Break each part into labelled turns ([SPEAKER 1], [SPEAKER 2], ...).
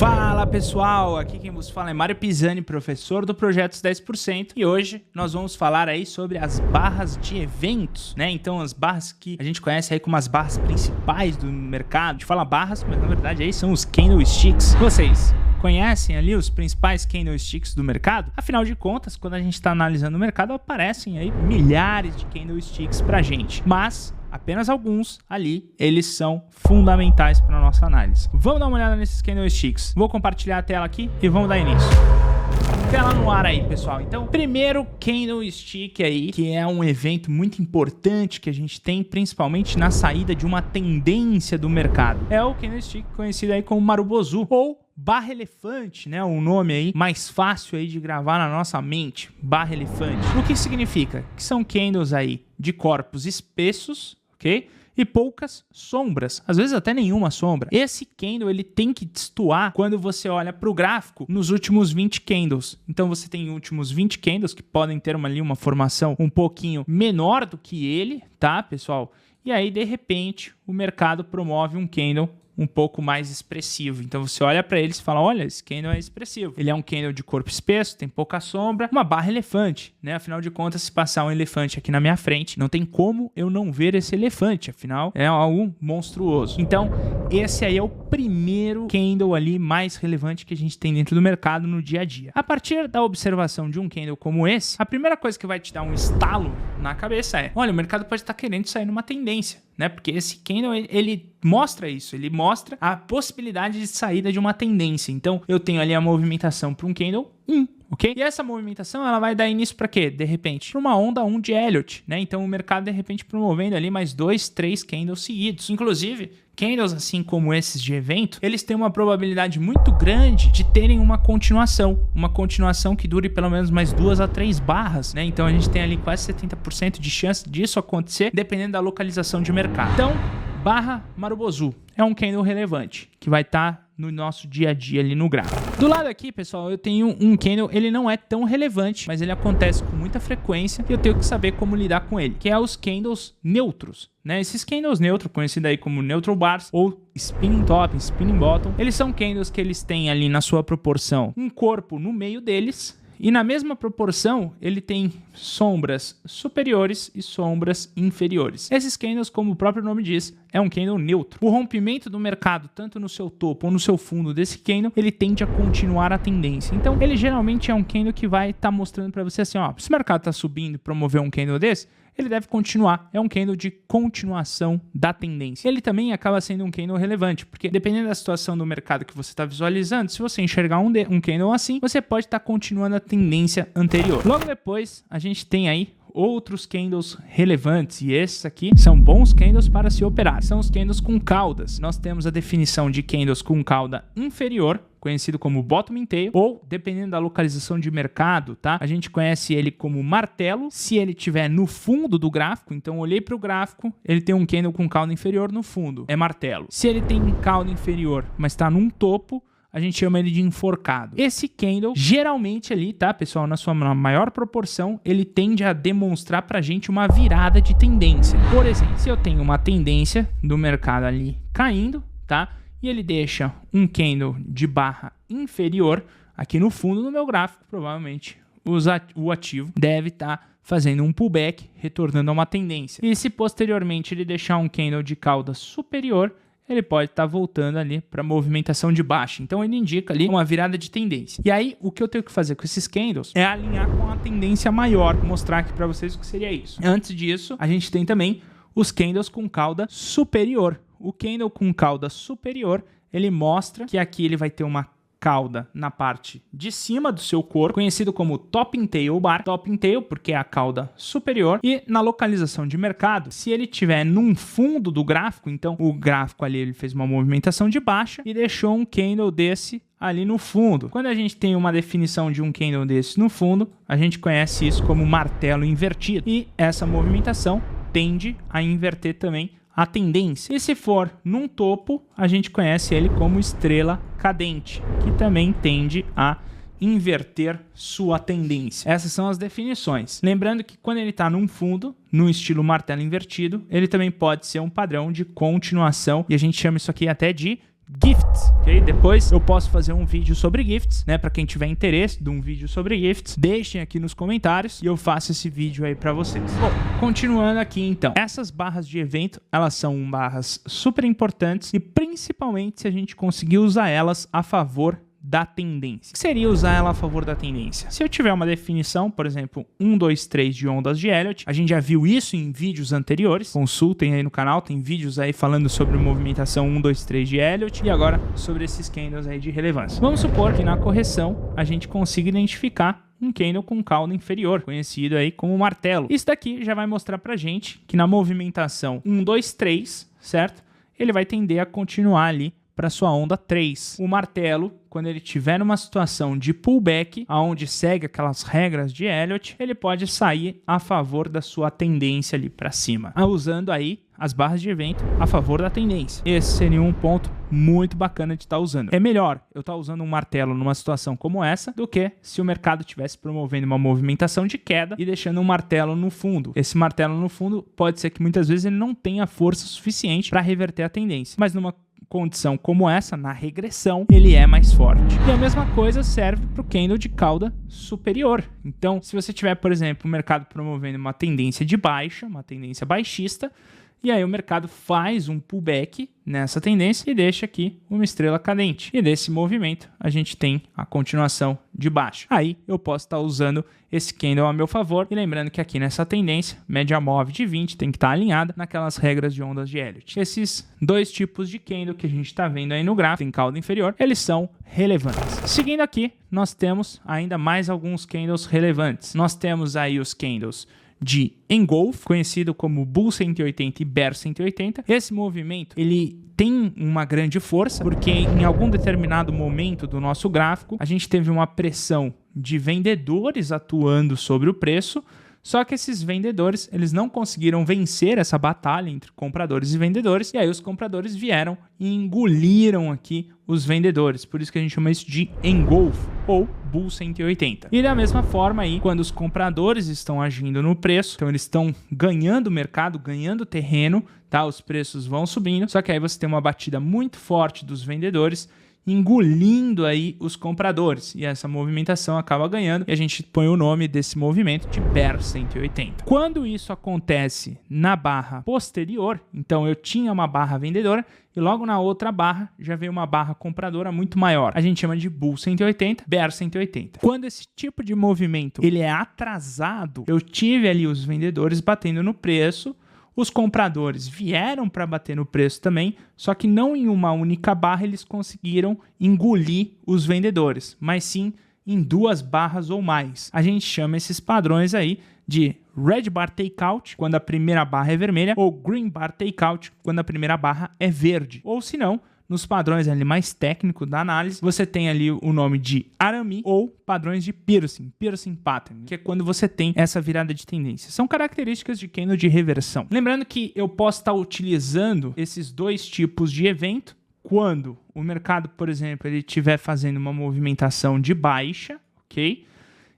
[SPEAKER 1] Fala pessoal, aqui quem vos fala é Mário Pisani, professor do Projetos 10%, e hoje nós vamos falar aí sobre as barras de eventos, né? Então as barras que a gente conhece aí como as barras principais do mercado. A gente fala barras, mas na verdade aí são os candlesticks. Vocês conhecem ali os principais candlesticks do mercado? Afinal de contas, quando a gente está analisando o mercado, aparecem aí milhares de candlesticks pra gente, mas apenas alguns ali, eles são fundamentais para a nossa análise. Vamos dar uma olhada nesses candlesticks. Vou compartilhar a tela aqui e vamos dar início. Tela no ar aí, pessoal. Então, primeiro candlestick aí, que é um evento muito importante que a gente tem, principalmente na saída de uma tendência do mercado. É o candlestick conhecido aí como Marubozu, ou barra elefante, né? Um nome aí mais fácil aí de gravar na nossa mente, barra elefante. O que significa? Que são candles aí de corpos espessos, ok? E poucas sombras, às vezes até nenhuma sombra. Esse candle ele tem que destoar quando você olha para o gráfico nos últimos 20 candles. Então você tem últimos 20 candles que podem ter uma formação um pouquinho menor do que ele, tá, pessoal? E aí, de repente, o mercado promove um candle um pouco mais expressivo. Então você olha para eles e fala, olha, esse candle é expressivo. Ele é um candle de corpo espesso, tem pouca sombra, uma barra elefante, né? Afinal de contas, se passar um elefante aqui na minha frente, não tem como eu não ver esse elefante, afinal é algo monstruoso. Então esse aí é o primeiro candle ali mais relevante que a gente tem dentro do mercado no dia a dia. A partir da observação de um candle como esse, a primeira coisa que vai te dar um estalo na cabeça é, olha, o mercado pode estar querendo sair numa tendência, né? Porque esse candle, ele mostra isso, ele mostra a possibilidade de saída de uma tendência. Então, eu tenho ali a movimentação para um candle 1, ok? E essa movimentação, ela vai dar início para quê? De repente, para uma onda 1 de Elliott, né? Então, o mercado, de repente, promovendo ali mais 2, 3 candles seguidos. Inclusive, candles assim como esses de evento, eles têm uma probabilidade muito grande de terem uma continuação que dure pelo menos mais 2 a 3 barras, né? Então, a gente tem ali quase 70% de chance disso acontecer, dependendo da localização de mercado. Então, barra Marubozu é um candle relevante que vai estar no nosso dia a dia ali no gráfico. Do lado aqui, pessoal, eu tenho um candle, ele não é tão relevante, mas ele acontece com muita frequência e eu tenho que saber como lidar com ele, que é os candles neutros, né? Esses candles neutros, conhecidos aí como neutral bars ou spinning top, spinning bottom, eles são candles que eles têm ali na sua proporção um corpo no meio deles, e na mesma proporção, ele tem sombras superiores e sombras inferiores. Esses candles, como o próprio nome diz, é um candle neutro. O rompimento do mercado, tanto no seu topo ou no seu fundo desse candle, ele tende a continuar a tendência. Então, ele geralmente é um candle que vai estar mostrando para você assim, ó, se o mercado está subindo e promover um candle desse, ele deve continuar. É um candle de continuação da tendência. Ele também acaba sendo um candle relevante, porque dependendo da situação do mercado que você está visualizando, se você enxergar um candle assim, você pode estar continuando a tendência anterior. Logo depois, a gente tem aí outros candles relevantes, e esses aqui são bons candles para se operar. São os candles com caudas. Nós temos a definição de candles com cauda inferior, conhecido como bottom tail, ou dependendo da localização de mercado, tá? A gente conhece ele como martelo. Se ele estiver no fundo do gráfico, então olhei para o gráfico, ele tem um candle com cauda inferior no fundo, é martelo. Se ele tem cauda inferior, mas está num topo, a gente chama ele de enforcado. Esse candle, geralmente ali, tá, pessoal, na sua maior proporção, ele tende a demonstrar pra gente uma virada de tendência. Por exemplo, se eu tenho uma tendência do mercado ali caindo, tá, e ele deixa um candle de barra inferior aqui no fundo do meu gráfico, provavelmente o ativo deve estar fazendo um pullback, retornando a uma tendência. E se posteriormente ele deixar um candle de cauda superior, ele pode estar voltando ali para movimentação de baixa. Então, ele indica ali uma virada de tendência. E aí, o que eu tenho que fazer com esses candles é alinhar com a tendência maior. Vou mostrar aqui para vocês o que seria isso. Antes disso, a gente tem também os candles com cauda superior. O candle com cauda superior, ele mostra que aqui ele vai ter uma cauda na parte de cima do seu corpo, conhecido como topping tail bar. Topping tail porque é a cauda superior, e na localização de mercado, se ele estiver num fundo do gráfico, então o gráfico ali ele fez uma movimentação de baixa e deixou um candle desse ali no fundo. Quando a gente tem uma definição de um candle desse no fundo, a gente conhece isso como martelo invertido, e essa movimentação tende a inverter também a tendência. E se for num topo, a gente conhece ele como estrela cadente, que também tende a inverter sua tendência. Essas são as definições. Lembrando que quando ele está num fundo, no estilo martelo invertido, ele também pode ser um padrão de continuação, e a gente chama isso aqui até de gifts, ok? Depois eu posso fazer um vídeo sobre gifts, né? Para quem tiver interesse de um vídeo sobre gifts, deixem aqui nos comentários e eu faço esse vídeo aí para vocês. Bom, continuando aqui então. Essas barras de evento, elas são barras super importantes e principalmente se a gente conseguir usar elas a favor da tendência. O que seria usar ela a favor da tendência? Se eu tiver uma definição, por exemplo, 1, 2, 3 de ondas de Elliott, a gente já viu isso em vídeos anteriores, consultem aí no canal, tem vídeos aí falando sobre movimentação 1, 2, 3 de Elliott e agora sobre esses candles aí de relevância. Vamos supor que na correção a gente consiga identificar um candle com cauda inferior, conhecido aí como martelo. Isso daqui já vai mostrar pra gente que na movimentação 1, 2, 3, certo? Ele vai tender a continuar ali para sua onda 3. O martelo, quando ele estiver numa situação de pullback, aonde segue aquelas regras de Elliott, ele pode sair a favor da sua tendência ali para cima, usando aí as barras de evento a favor da tendência. Esse seria um ponto muito bacana de estar usando. É melhor eu estar usando um martelo numa situação como essa do que se o mercado estivesse promovendo uma movimentação de queda e deixando um martelo no fundo. Esse martelo no fundo pode ser que muitas vezes ele não tenha força suficiente para reverter a tendência, mas numa condição como essa, na regressão, ele é mais forte. E a mesma coisa serve para o candle de cauda superior. Então, se você tiver, por exemplo, o mercado promovendo uma tendência de baixa, uma tendência baixista, e aí o mercado faz um pullback nessa tendência e deixa aqui uma estrela cadente. E desse movimento a gente tem a continuação de baixa. Aí eu posso estar usando esse candle a meu favor. E lembrando que aqui nessa tendência, média móvel de 20 tem que estar alinhada naquelas regras de ondas de Elliott. Esses dois tipos de candle que a gente está vendo aí no gráfico, em cauda inferior, eles são relevantes. Seguindo aqui, nós temos ainda mais alguns candles relevantes. Nós temos aí os candles de engolf, conhecido como Bull 180 e Bear 180. Esse movimento, ele tem uma grande força, porque em algum determinado momento do nosso gráfico, a gente teve uma pressão de vendedores atuando sobre o preço, só que esses vendedores, eles não conseguiram vencer essa batalha entre compradores e vendedores, e aí os compradores vieram e engoliram aqui os vendedores. Por isso que a gente chama isso de engolf ou Bull 180. E da mesma forma aí, quando os compradores estão agindo no preço, então eles estão ganhando mercado, ganhando terreno, tá? Os preços vão subindo, só que aí você tem uma batida muito forte dos vendedores, engolindo aí os compradores, e essa movimentação acaba ganhando, e a gente põe o nome desse movimento de Bear 180. Quando isso acontece na barra posterior, então eu tinha uma barra vendedora e logo na outra barra já veio uma barra compradora muito maior. A gente chama de Bull 180, Bear 180. Quando esse tipo de movimento ele é atrasado, eu tive ali os vendedores batendo no preço, os compradores vieram para bater no preço também, só que não em uma única barra eles conseguiram engolir os vendedores, mas sim em duas barras ou mais. A gente chama esses padrões aí de Red Bar Takeout, quando a primeira barra é vermelha, ou Green Bar Takeout, quando a primeira barra é verde. Ou se não, nos padrões ali mais técnicos da análise, você tem ali o nome de Arami ou padrões de Piercing Pattern, que é quando você tem essa virada de tendência. São características de candle de reversão. Lembrando que eu posso estar utilizando esses dois tipos de evento quando o mercado, por exemplo, ele estiver fazendo uma movimentação de baixa, ok?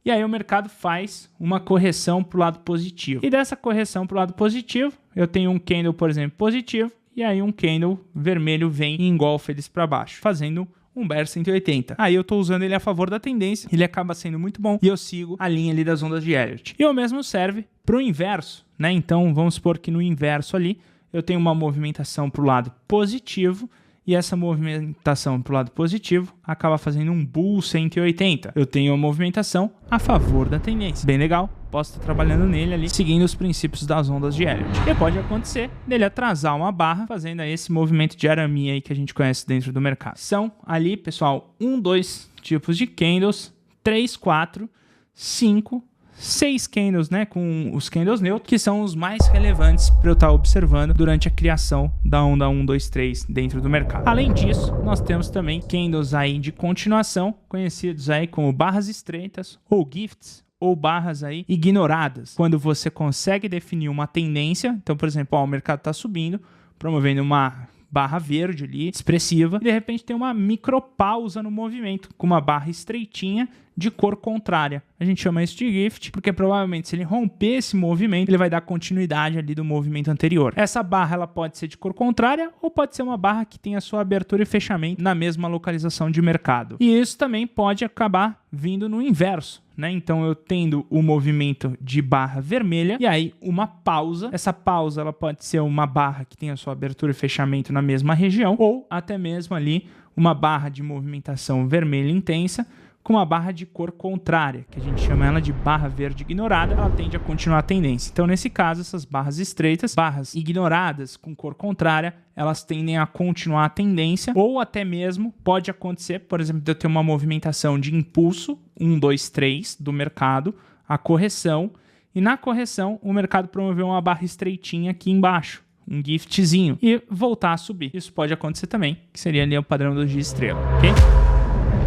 [SPEAKER 1] E aí o mercado faz uma correção para o lado positivo. E dessa correção para o lado positivo, eu tenho um candle, por exemplo, positivo, e aí um candle vermelho vem e engolfa eles para baixo, fazendo um Bear 180. Aí eu estou usando ele a favor da tendência, ele acaba sendo muito bom e eu sigo a linha ali das ondas de Elliott. E o mesmo serve para o inverso, né? Então vamos supor que no inverso ali eu tenho uma movimentação para o lado positivo e essa movimentação para o lado positivo acaba fazendo um Bull 180. Eu tenho uma movimentação a favor da tendência. Bem legal. Posso estar trabalhando nele ali, seguindo os princípios das ondas de Elliott. E pode acontecer dele atrasar uma barra, fazendo aí esse movimento de arame aí que a gente conhece dentro do mercado. São ali, pessoal, 2 tipos de candles, 3, 4, 5, 6 candles, né, com os candles neutros, que são os mais relevantes para eu estar observando durante a criação da onda 1, 2, 3 dentro do mercado. Além disso, nós temos também candles aí de continuação, conhecidos aí como barras estreitas ou gifts, ou barras aí ignoradas, quando você consegue definir uma tendência. Então, por exemplo, o mercado está subindo, promovendo uma barra verde ali, expressiva, e de repente tem uma micropausa no movimento, com uma barra estreitinha, de cor contrária. A gente chama isso de gift, porque provavelmente se ele romper esse movimento, ele vai dar continuidade ali do movimento anterior. Essa barra ela pode ser de cor contrária ou pode ser uma barra que tem a sua abertura e fechamento na mesma localização de mercado. E isso também pode acabar vindo no inverso, né? Então eu tendo o movimento de barra vermelha e aí uma pausa. Essa pausa ela pode ser uma barra que tem a sua abertura e fechamento na mesma região ou até mesmo ali uma barra de movimentação vermelha intensa com uma barra de cor contrária, que a gente chama ela de barra verde ignorada, ela tende a continuar a tendência. Então, nesse caso, essas barras estreitas, barras ignoradas com cor contrária, elas tendem a continuar a tendência, ou até mesmo pode acontecer, por exemplo, de eu ter uma movimentação de impulso, 1, 2, 3, do mercado, a correção, e na correção o mercado promoveu uma barra estreitinha aqui embaixo, um giftzinho, e voltar a subir. Isso pode acontecer também, que seria ali o padrão do dia estrela, ok?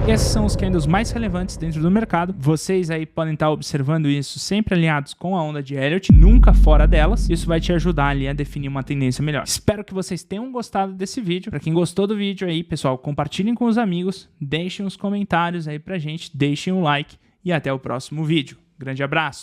[SPEAKER 1] Esses são os candles mais relevantes dentro do mercado. Vocês aí podem estar observando isso sempre alinhados com a onda de Elliott, nunca fora delas. Isso vai te ajudar ali a definir uma tendência melhor. Espero que vocês tenham gostado desse vídeo. Para quem gostou do vídeo aí, pessoal, compartilhem com os amigos, deixem os comentários aí pra gente, deixem um like e até o próximo vídeo. Grande abraço!